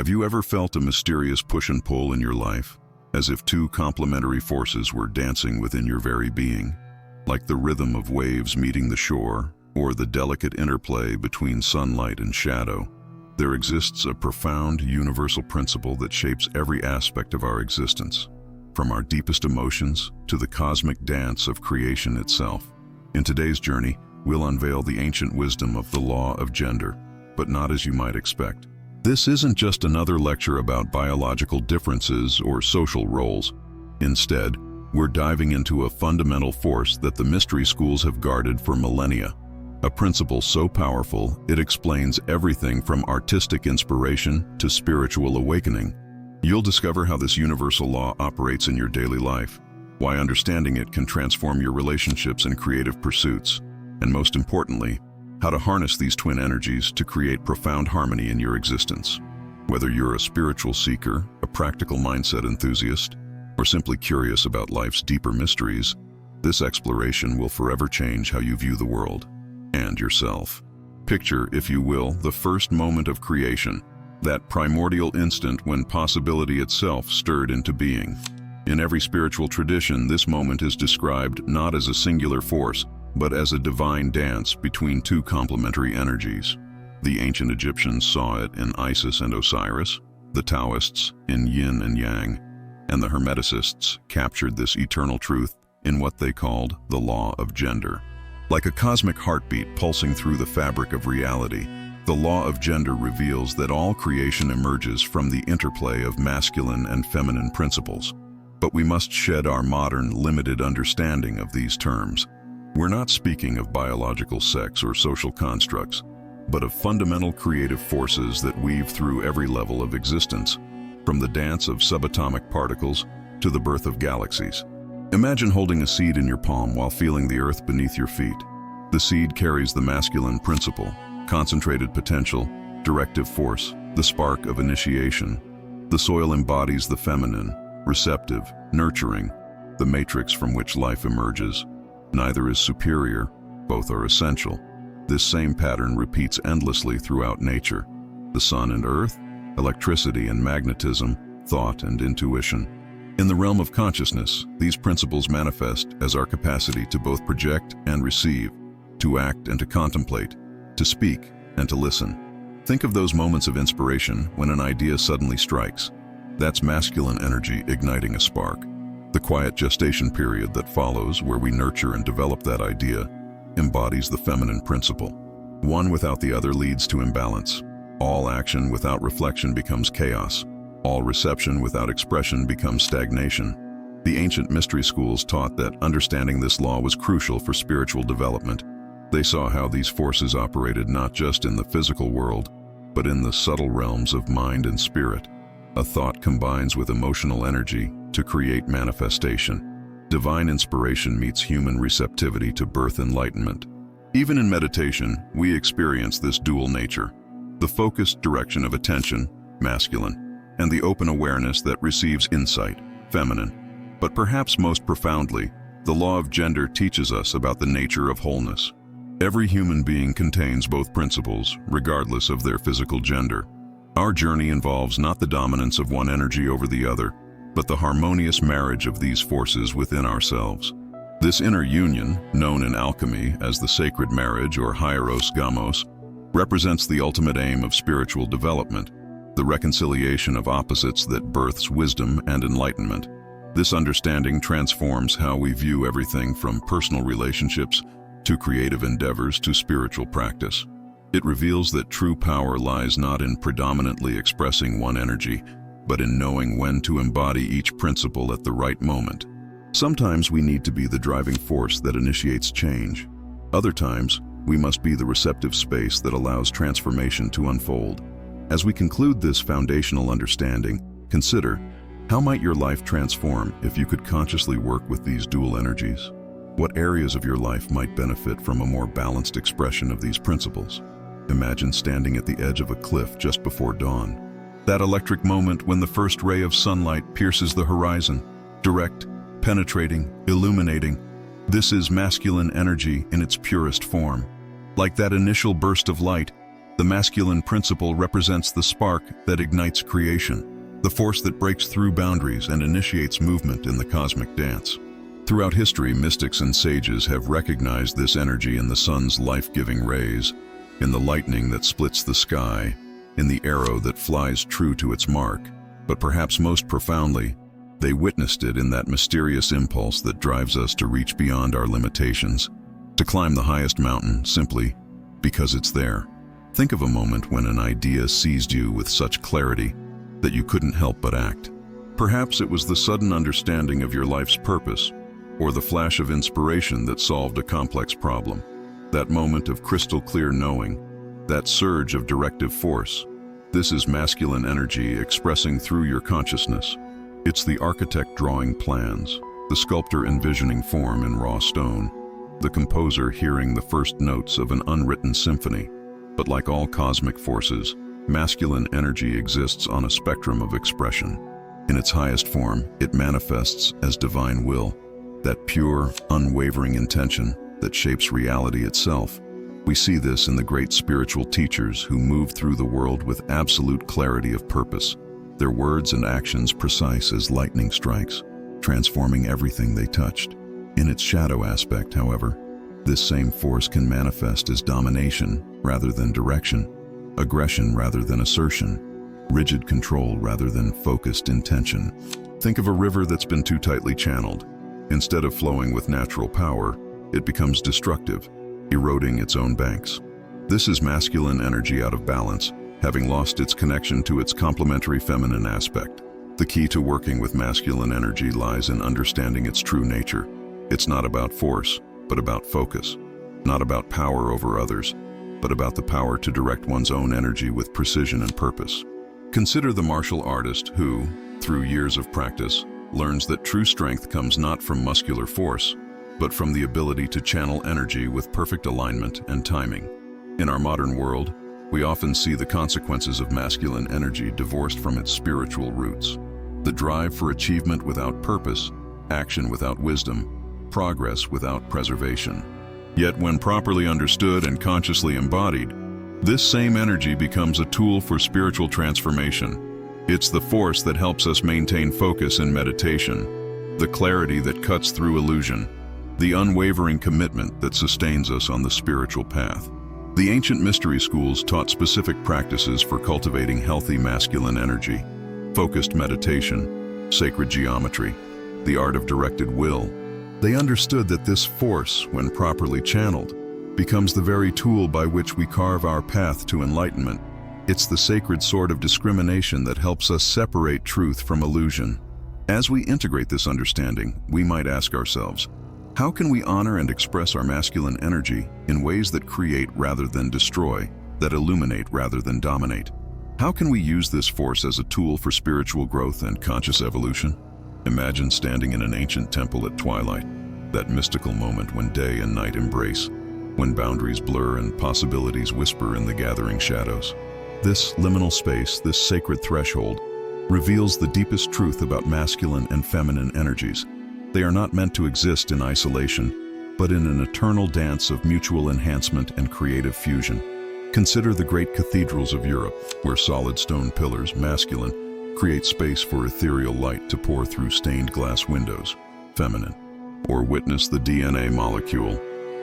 Have you ever felt a mysterious push and pull in your life, as if two complementary forces were dancing within your very being, like the rhythm of waves meeting the shore, or the delicate interplay between sunlight and shadow? There exists a profound, universal principle that shapes every aspect of our existence, from our deepest emotions to the cosmic dance of creation itself. In today's journey, we'll unveil the ancient wisdom of the law of gender, but not as you might expect. This isn't just another lecture about biological differences or social roles. Instead, we're diving into a fundamental force that the mystery schools have guarded for millennia. A principle so powerful, it explains everything from artistic inspiration to spiritual awakening. You'll discover how this universal law operates in your daily life, why understanding it can transform your relationships and creative pursuits, and most importantly, how to harness these twin energies to create profound harmony in your existence. Whether you're a spiritual seeker, a practical mindset enthusiast, or simply curious about life's deeper mysteries, this exploration will forever change how you view the world and yourself. Picture, if you will, the first moment of creation, that primordial instant when possibility itself stirred into being. In every spiritual tradition, this moment is described not as a singular force, but as a divine dance between two complementary energies. The ancient Egyptians saw it in Isis and Osiris, the Taoists in yin and yang, and the Hermeticists captured this eternal truth in what they called the law of gender. Like a cosmic heartbeat pulsing through the fabric of reality, the law of gender reveals that all creation emerges from the interplay of masculine and feminine principles. But we must shed our modern, limited understanding of these terms. We're not speaking of biological sex or social constructs, but of fundamental creative forces that weave through every level of existence, from the dance of subatomic particles to the birth of galaxies. Imagine holding a seed in your palm while feeling the earth beneath your feet. The seed carries the masculine principle, concentrated potential, directive force, the spark of initiation. The soil embodies the feminine, receptive, nurturing, the matrix from which life emerges. Neither is superior, both are essential. This same pattern repeats endlessly throughout nature. The sun and earth, electricity and magnetism, thought and intuition. In the realm of consciousness, these principles manifest as our capacity to both project and receive, to act and to contemplate, to speak and to listen. Think of those moments of inspiration when an idea suddenly strikes. That's masculine energy igniting a spark. The quiet gestation period that follows, where we nurture and develop that idea, embodies the feminine principle. One without the other leads to imbalance. All action without reflection becomes chaos. All reception without expression becomes stagnation. The ancient mystery schools taught that understanding this law was crucial for spiritual development. They saw how these forces operated not just in the physical world, but in the subtle realms of mind and spirit. A thought combines with emotional energy to create manifestation. Divine inspiration meets human receptivity to birth enlightenment. Even in meditation, we experience this dual nature: the focused direction of attention, masculine, and the open awareness that receives insight, feminine. But perhaps most profoundly, the law of gender teaches us about the nature of wholeness. Every human being contains both principles, regardless of their physical gender. Our journey involves not the dominance of one energy over the other, but the harmonious marriage of these forces within ourselves. This inner union, known in alchemy as the sacred marriage or hieros gamos, represents the ultimate aim of spiritual development, the reconciliation of opposites that births wisdom and enlightenment. This understanding transforms how we view everything from personal relationships to creative endeavors to spiritual practice. It reveals that true power lies not in predominantly expressing one energy, but in knowing when to embody each principle at the right moment. Sometimes we need to be the driving force that initiates change. Other times, we must be the receptive space that allows transformation to unfold. As we conclude this foundational understanding, consider, how might your life transform if you could consciously work with these dual energies? What areas of your life might benefit from a more balanced expression of these principles? Imagine standing at the edge of a cliff just before dawn. That electric moment when the first ray of sunlight pierces the horizon, direct, penetrating, illuminating. This is masculine energy in its purest form. Like that initial burst of light, The masculine principle represents the spark that ignites creation, the force that breaks through boundaries and initiates movement in the cosmic dance. Throughout history, mystics and sages have recognized this energy in the sun's life-giving rays, in the lightning that splits the sky, in the arrow that flies true to its mark. But perhaps most profoundly, they witnessed it in that mysterious impulse that drives us to reach beyond our limitations, to climb the highest mountain simply because it's there. Think of a moment when an idea seized you with such clarity that you couldn't help but act. Perhaps it was the sudden understanding of your life's purpose, or the flash of inspiration that solved a complex problem. That moment of crystal clear knowing, that surge of directive force. This is masculine energy expressing through your consciousness. It's the architect drawing plans, the sculptor envisioning form in raw stone, the composer hearing the first notes of an unwritten symphony. But like all cosmic forces, masculine energy exists on a spectrum of expression. In its highest form, it manifests as divine will, that pure, unwavering intention that shapes reality itself. We see this in the great spiritual teachers who move through the world with absolute clarity of purpose, their words and actions precise as lightning strikes, transforming everything they touched. In its shadow aspect, however, this same force can manifest as domination rather than direction, aggression rather than assertion, rigid control rather than focused intention. Think of a river that's been too tightly channeled. Instead of flowing with natural power, it becomes destructive, eroding its own banks. This is masculine energy out of balance, having lost its connection to its complementary feminine aspect. The key to working with masculine energy lies in understanding its true nature. It's not about force, but about focus. Not about power over others, but about the power to direct one's own energy with precision and purpose. Consider the martial artist who, through years of practice, learns that true strength comes not from muscular force, but from the ability to channel energy with perfect alignment and timing. In our modern world, we often see the consequences of masculine energy divorced from its spiritual roots. The drive for achievement without purpose, action without wisdom, progress without preservation. Yet when properly understood and consciously embodied, this same energy becomes a tool for spiritual transformation. It's the force that helps us maintain focus in meditation, the clarity that cuts through illusion, the unwavering commitment that sustains us on the spiritual path. The ancient mystery schools taught specific practices for cultivating healthy masculine energy: focused meditation, sacred geometry, the art of directed will. They understood that this force, when properly channeled, becomes the very tool by which we carve our path to enlightenment. It's the sacred sword of discrimination that helps us separate truth from illusion. As we integrate this understanding, we might ask ourselves, how can we honor and express our masculine energy in ways that create rather than destroy, that illuminate rather than dominate? How can we use this force as a tool for spiritual growth and conscious evolution? Imagine standing in an ancient temple at twilight, that mystical moment when day and night embrace, when boundaries blur and possibilities whisper in the gathering shadows. This liminal space, this sacred threshold, reveals the deepest truth about masculine and feminine energies. They are not meant to exist in isolation, but in an eternal dance of mutual enhancement and creative fusion. Consider the great cathedrals of Europe, where solid stone pillars, masculine, create space for ethereal light to pour through stained glass windows, feminine. Or witness the DNA molecule,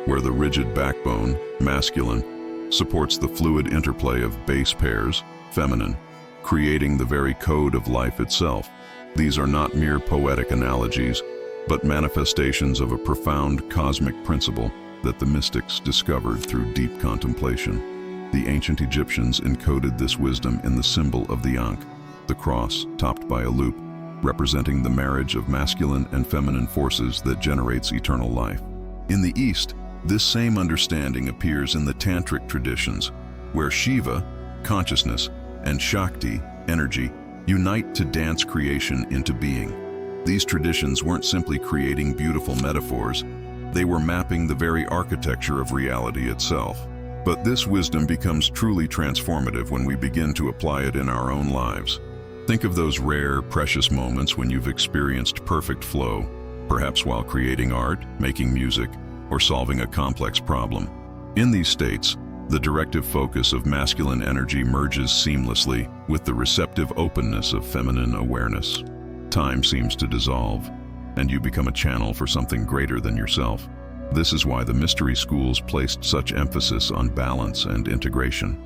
where the rigid backbone, masculine, supports the fluid interplay of base pairs, feminine, creating the very code of life itself. These are not mere poetic analogies, but manifestations of a profound cosmic principle that the mystics discovered through deep contemplation. The ancient Egyptians encoded this wisdom in the symbol of the Ankh, the cross topped by a loop, representing the marriage of masculine and feminine forces that generates eternal life. In the East, this same understanding appears in the Tantric traditions, where Shiva, consciousness, and Shakti, energy, unite to dance creation into being. These traditions weren't simply creating beautiful metaphors, they were mapping the very architecture of reality itself. But this wisdom becomes truly transformative when we begin to apply it in our own lives. Think of those rare, precious moments when you've experienced perfect flow, perhaps while creating art, making music, or solving a complex problem. In these states, The directive focus of masculine energy merges seamlessly with the receptive openness of feminine awareness. Time seems to dissolve, and you become a channel for something greater than yourself. This is why the mystery schools placed such emphasis on balance and integration.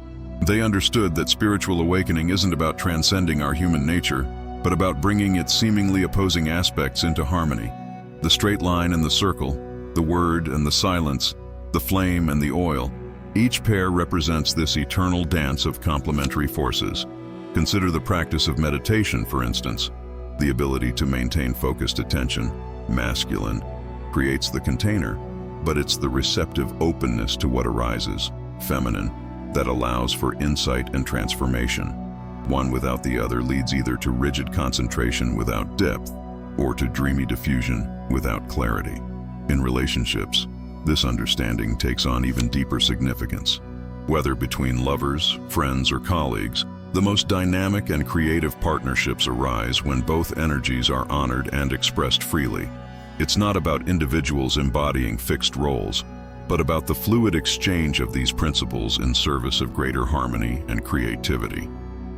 They understood that spiritual awakening isn't about transcending our human nature, but about bringing its seemingly opposing aspects into harmony. The straight line and the circle, the word and the silence, the flame and the oil, each pair represents this eternal dance of complementary forces. Consider the practice of meditation, for instance. The ability to maintain focused attention, masculine, creates the container, but it's the receptive openness to what arises, feminine, that allows for insight and transformation. One without the other leads either to rigid concentration without depth, or to dreamy diffusion without clarity. In relationships, this understanding takes on even deeper significance. Whether between lovers, friends, or colleagues, the most dynamic and creative partnerships arise when both energies are honored and expressed freely. It's not about individuals embodying fixed roles, but about the fluid exchange of these principles in service of greater harmony and creativity.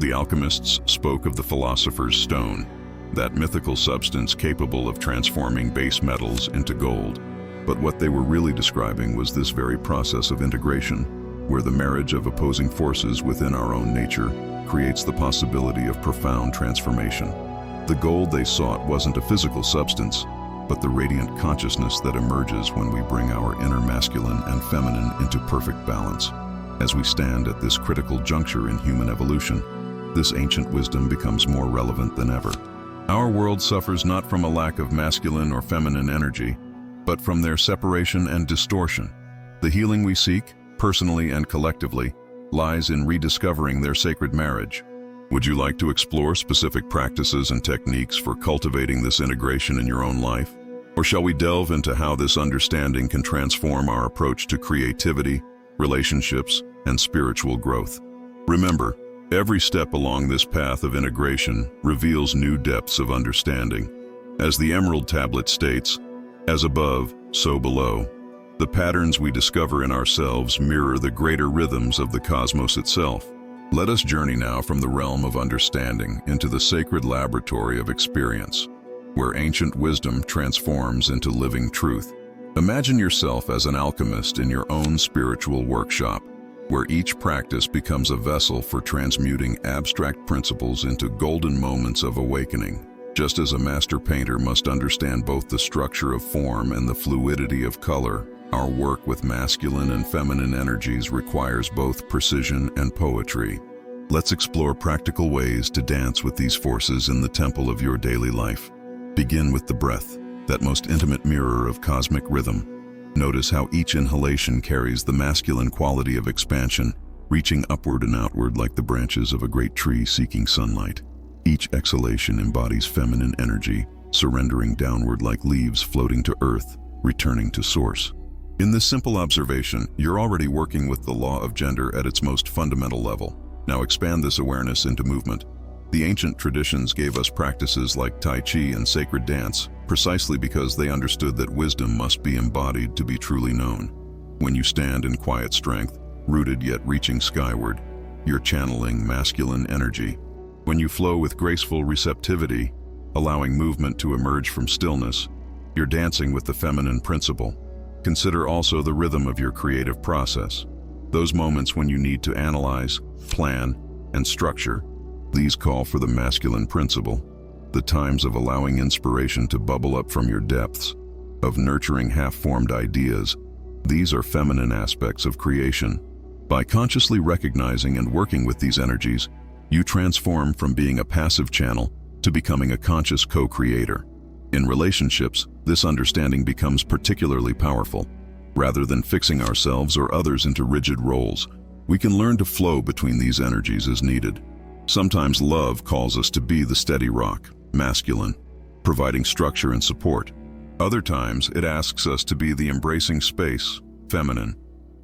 The alchemists spoke of the philosopher's stone, that mythical substance capable of transforming base metals into gold. But what they were really describing was this very process of integration, where the marriage of opposing forces within our own nature creates the possibility of profound transformation. The gold they sought wasn't a physical substance, but the radiant consciousness that emerges when we bring our inner masculine and feminine into perfect balance. As we stand at this critical juncture in human evolution, this ancient wisdom becomes more relevant than ever. Our world suffers not from a lack of masculine or feminine energy, but from their separation and distortion. The healing we seek, personally and collectively, lies in rediscovering their sacred marriage. Would you like to explore specific practices and techniques for cultivating this integration in your own life? Or shall we delve into how this understanding can transform our approach to creativity, relationships, and spiritual growth? Remember, every step along this path of integration reveals new depths of understanding. As the Emerald Tablet states, "As above, so below." The patterns we discover in ourselves mirror the greater rhythms of the cosmos itself. Let us journey now from the realm of understanding into the sacred laboratory of experience, where ancient wisdom transforms into living truth. Imagine yourself as an alchemist in your own spiritual workshop, where each practice becomes a vessel for transmuting abstract principles into golden moments of awakening. Just as a master painter must understand both the structure of form and the fluidity of color, our work with masculine and feminine energies requires both precision and poetry. Let's explore practical ways to dance with these forces in the temple of your daily life. Begin with the breath, that most intimate mirror of cosmic rhythm. Notice how each inhalation carries the masculine quality of expansion, reaching upward and outward like the branches of a great tree seeking sunlight. Each exhalation embodies feminine energy, surrendering downward like leaves floating to earth, returning to source. In this simple observation, you're already working with the law of gender at its most fundamental level. Now expand this awareness into movement. The ancient traditions gave us practices like Tai Chi and sacred dance, precisely because they understood that wisdom must be embodied to be truly known. When you stand in quiet strength, rooted yet reaching skyward, you're channeling masculine energy. When you flow with graceful receptivity, allowing movement to emerge from stillness, you're dancing with the feminine principle. Consider also the rhythm of your creative process. Those moments when you need to analyze, plan, and structure, these call for the masculine principle. The times of allowing inspiration to bubble up from your depths, of nurturing half-formed ideas, these are feminine aspects of creation. By consciously recognizing and working with these energies, you transform from being a passive channel to becoming a conscious co-creator. In relationships, this understanding becomes particularly powerful. Rather than fixing ourselves or others into rigid roles, we can learn to flow between these energies as needed. Sometimes love calls us to be the steady rock, masculine, providing structure and support. Other times, it asks us to be the embracing space, feminine,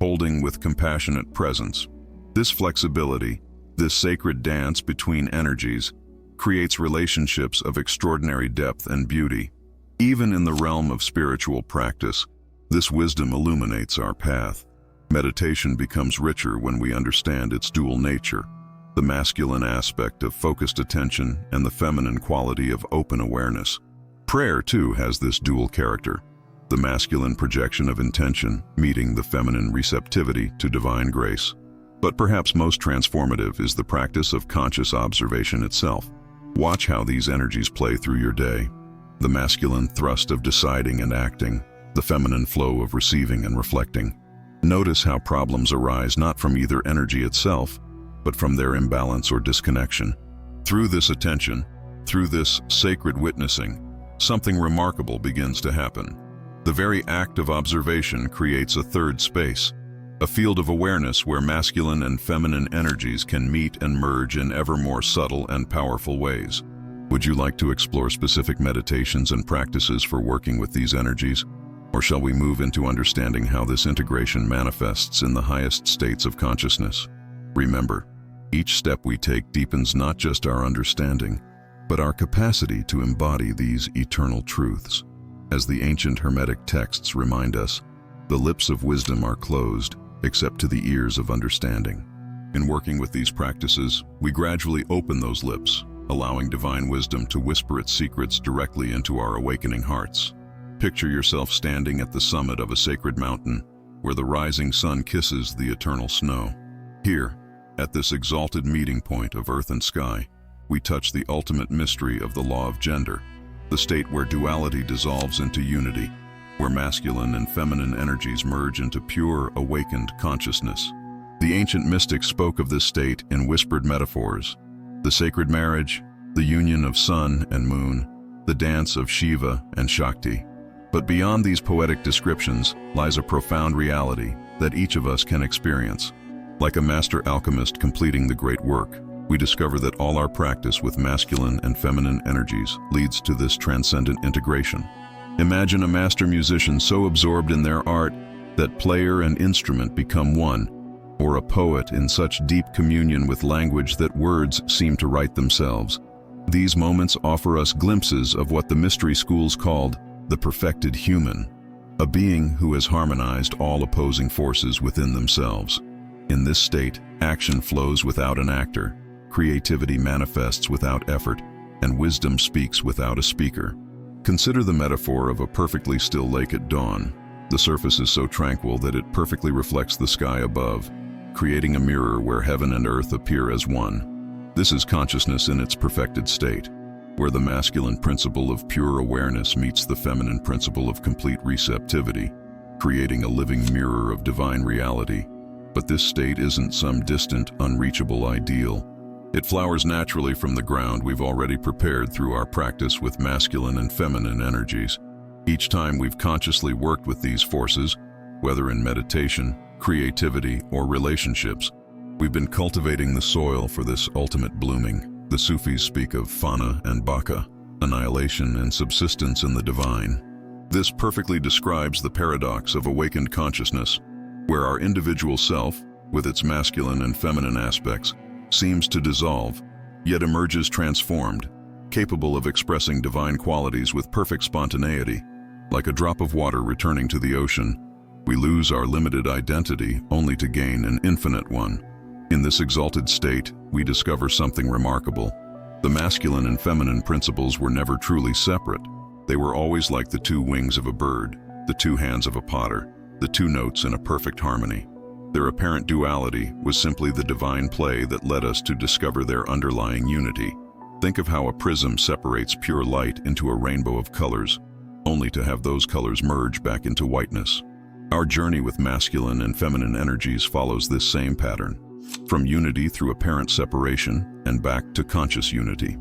holding with compassionate presence. This flexibility, this sacred dance between energies, creates relationships of extraordinary depth and beauty. Even in the realm of spiritual practice, this wisdom illuminates our path. Meditation becomes richer when we understand its dual nature, the masculine aspect of focused attention and the feminine quality of open awareness. Prayer, too, has this dual character, the masculine projection of intention meeting the feminine receptivity to divine grace. But perhaps most transformative is the practice of conscious observation itself. Watch how these energies play through your day. The masculine thrust of deciding and acting, the feminine flow of receiving and reflecting. Notice how problems arise not from either energy itself, but from their imbalance or disconnection. Through this attention, through this sacred witnessing, something remarkable begins to happen. The very act of observation creates a third space, a field of awareness where masculine and feminine energies can meet and merge in ever more subtle and powerful ways. Would you like to explore specific meditations and practices for working with these energies? Or shall we move into understanding how this integration manifests in the highest states of consciousness? Remember, each step we take deepens not just our understanding, but our capacity to embody these eternal truths. As the ancient Hermetic texts remind us, the lips of wisdom are closed, except to the ears of understanding. In working with these practices, we gradually open those lips, allowing divine wisdom to whisper its secrets directly into our awakening hearts. Picture yourself standing at the summit of a sacred mountain, where the rising sun kisses the eternal snow. Here, at this exalted meeting point of earth and sky, we touch the ultimate mystery of the law of gender, the state where duality dissolves into unity, where masculine and feminine energies merge into pure, awakened consciousness. The ancient mystics spoke of this state in whispered metaphors: the sacred marriage, the union of sun and moon, the dance of Shiva and Shakti. But beyond these poetic descriptions lies a profound reality that each of us can experience. Like a master alchemist completing the great work, we discover that all our practice with masculine and feminine energies leads to this transcendent integration. Imagine a master musician so absorbed in their art that player and instrument become one, or a poet in such deep communion with language that words seem to write themselves. These moments offer us glimpses of what the mystery schools called the perfected human, a being who has harmonized all opposing forces within themselves. In this state, action flows without an actor, creativity manifests without effort, and wisdom speaks without a speaker. Consider the metaphor of a perfectly still lake at dawn. The surface is so tranquil that it perfectly reflects the sky above, creating a mirror where heaven and earth appear as one. This is consciousness in its perfected state, where the masculine principle of pure awareness meets the feminine principle of complete receptivity, creating a living mirror of divine reality. But this state isn't some distant, unreachable ideal. It flowers naturally from the ground we've already prepared through our practice with masculine and feminine energies. Each time we've consciously worked with these forces, whether in meditation, creativity, or relationships, we've been cultivating the soil for this ultimate blooming. The Sufis speak of fana and baka, annihilation and subsistence in the divine. This perfectly describes the paradox of awakened consciousness, where our individual self, with its masculine and feminine aspects, seems to dissolve, yet emerges transformed, capable of expressing divine qualities with perfect spontaneity. Like a drop of water returning to the ocean, we lose our limited identity only to gain an infinite one. In this exalted state, we discover something remarkable. The masculine and feminine principles were never truly separate. They were always like the two wings of a bird, the two hands of a potter, the two notes in a perfect harmony. Their apparent duality was simply the divine play that led us to discover their underlying unity. Think of how a prism separates pure light into a rainbow of colors, only to have those colors merge back into whiteness. Our journey with masculine and feminine energies follows this same pattern, from unity through apparent separation and back to conscious unity.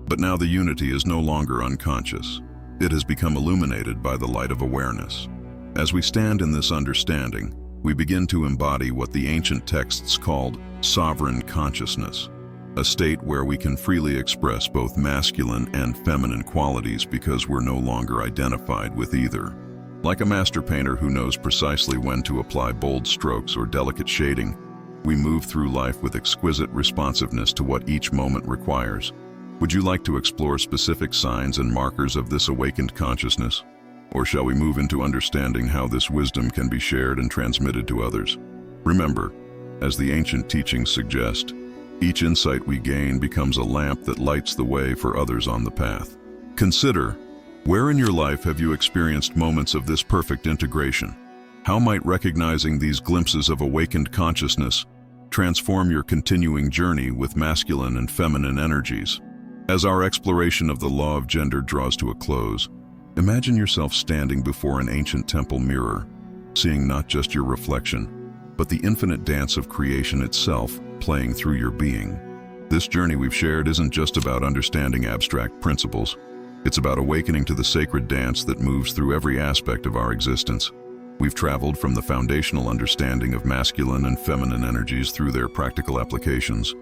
But now the unity is no longer unconscious. It has become illuminated by the light of awareness. As we stand in this understanding, we begin to embody what the ancient texts called sovereign consciousness, a state where we can freely express both masculine and feminine qualities because we're no longer identified with either. Like a master painter who knows precisely when to apply bold strokes or delicate shading, we move through life with exquisite responsiveness to what each moment requires. Would you like to explore specific signs and markers of this awakened consciousness? Or shall we move into understanding how this wisdom can be shared and transmitted to others? Remember, as the ancient teachings suggest, each insight we gain becomes a lamp that lights the way for others on the path. Consider, where in your life have you experienced moments of this perfect integration? How might recognizing these glimpses of awakened consciousness transform your continuing journey with masculine and feminine energies? As our exploration of the law of gender draws to a close, imagine yourself standing before an ancient temple mirror, seeing not just your reflection, but the infinite dance of creation itself playing through your being. This journey we've shared isn't just about understanding abstract principles. It's about awakening to the sacred dance that moves through every aspect of our existence. We've traveled from the foundational understanding of masculine and feminine energies through their practical applications,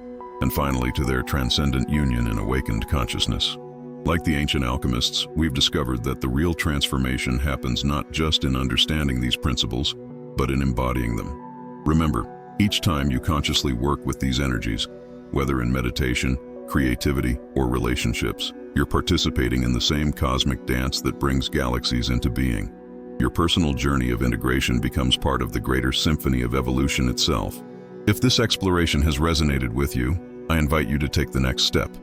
and finally to their transcendent union in awakened consciousness. Like the ancient alchemists, we've discovered that the real transformation happens not just in understanding these principles, but in embodying them. Remember, each time you consciously work with these energies, whether in meditation, creativity, or relationships, you're participating in the same cosmic dance that brings galaxies into being. Your personal journey of integration becomes part of the greater symphony of evolution itself. If this exploration has resonated with you, I invite you to take the next step.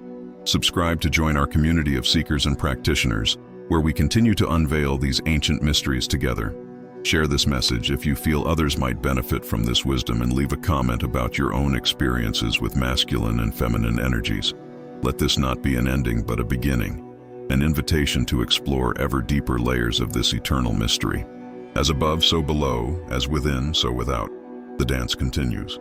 Subscribe to join our community of seekers and practitioners, where we continue to unveil these ancient mysteries together. Share this message if you feel others might benefit from this wisdom, and leave a comment about your own experiences with masculine and feminine energies. Let this not be an ending but a beginning, an invitation to explore ever deeper layers of this eternal mystery. As above, so below, as within, so without, the dance continues.